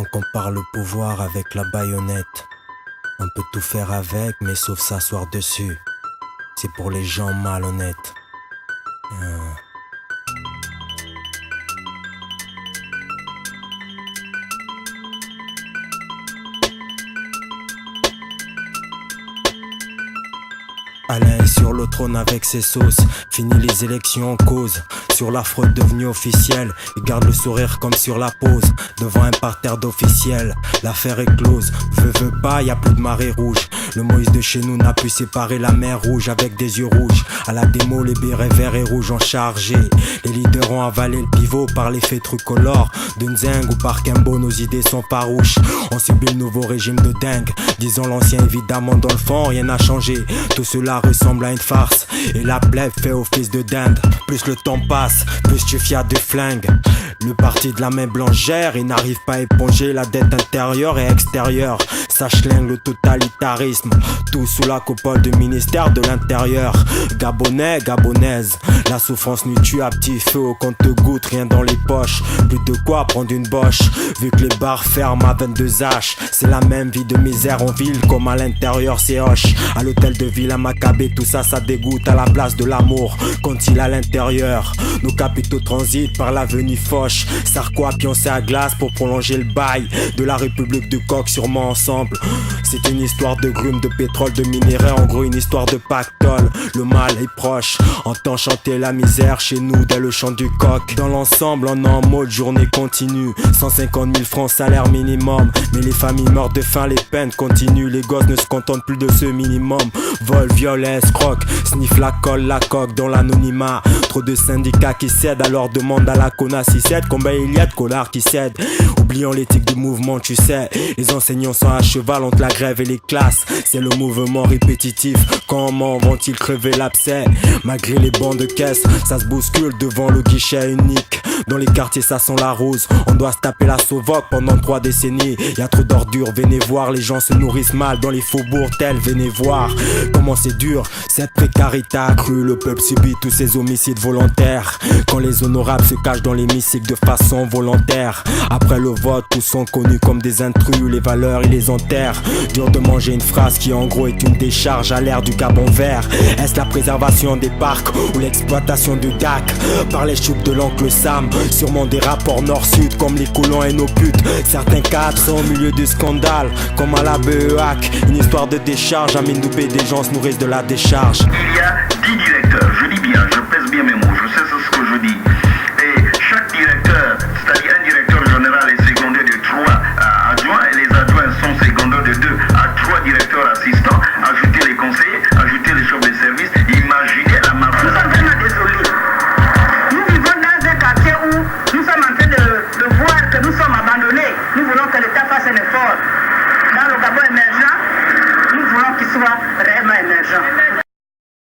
On compare le pouvoir avec la baïonnette. On peut tout faire avec, mais sauf s'asseoir dessus. C'est pour les gens malhonnêtes. Alain est sur le trône avec ses sauces. Fini les élections en cause. Sur la fraude devenue officielle. Il garde le sourire comme sur la pose. Devant un parterre d'officiels. L'affaire est close. Veut pas, y a plus de marée rouge. Le Moïse de chez nous n'a pu séparer la mer rouge avec des yeux rouges. À la démo, les bérets verts et rouges ont chargé. Les leaders ont avalé le pivot par l'effet tricolore de Nzeng ou par Kembo, nos idées sont farouches. On subit le nouveau régime de dingue. Disons l'ancien évidemment dans le fond, rien n'a changé. Tout cela ressemble à une farce. Et la plèbe fait office de dinde. Plus le temps passe, plus tu fias de flingues. Le parti de la main blanche gère et n'arrive pas à éponger la dette intérieure et extérieure. Ça schlingue le totalitarisme. Tout sous la coupole du ministère de l'Intérieur. Gabonais, gabonaise. La souffrance nous tue à petit feu au compte-gouttes, rien dans les poches. Plus de quoi prendre une boche. Vu que les bars ferment à 22h. C'est la même vie de misère en ville comme à l'intérieur c'est hoche. À l'hôtel de ville à Maccabée, tout ça ça dégoûte à la place de l'amour. Quand il à l'intérieur, nos capitaux transitent par l'avenue Foch. Sarquois pioncé à glace pour prolonger le bail de la République du Coq, sûrement ensemble. C'est une histoire de grumes, de pétrole, de minerais, en gros une histoire de pactole. Le mal est proche, entend chanter la misère chez nous dès le chant du coq. Dans l'ensemble on est en mode journée continue. 150 000 francs salaire minimum. Mais les familles meurent de faim, les peines continuent. Les gosses ne se contentent plus de ce minimum. Vol, viol, escroc, sniff la colle, la coque dans l'anonymat. Trop de syndicats qui cèdent, alors demande à la CONA si cède. Combien il y a de connards qui cèdent. Oublions l'éthique du mouvement, tu sais. Les enseignants sont à cheval entre la grève et les classes. C'est le mouvement répétitif. Comment vont-ils crever l'abcès? Malgré les bancs de caisse, ça se bouscule devant le guichet unique. Dans les quartiers ça sent la rose. On doit se taper la sauvoque pendant 3 décennies. Y'a trop d'ordures, venez voir. Les gens se nourrissent mal dans les faubourgs tels, venez voir comment c'est dur, cette précarité accrue. Le peuple subit tous ces homicides volontaires. Quand les honorables se cachent dans l'hémicycle de façon volontaire. Après le vote, tous sont connus comme des intrus. Les valeurs, ils les enterrent. Dur de manger une phrase qui en gros est une décharge à l'air du Gabon vert. Est-ce la préservation des parcs ou l'exploitation du DAC par les choupes de l'oncle Sam? Sûrement des rapports nord-sud comme les colons et nos putes. Certains cadres sont au milieu du scandale comme à la BEAC. Une histoire de décharge, à mine doupée des gens se nourrissent de la décharge. Il y a 10 directeurs, je dis bien, je pèse bien mes mots, je sais ce que je dis. Et chaque directeur, c'est-à-dire un directeur général est secondé de 3 adjoints et les adjoints sont secondés de 2 à 3 directeurs assistants. Ajoutez les conseillers, ajoutez les chefs de service, imaginez la marche. Nous sommes vraiment désolés. Nous vivons dans un quartier où nous sommes en train de voir que nous sommes abandonnés. Nous voulons que l'État fasse un effort. Dans le Gabon émergent, nous voulons qu'il soit réellement émergent.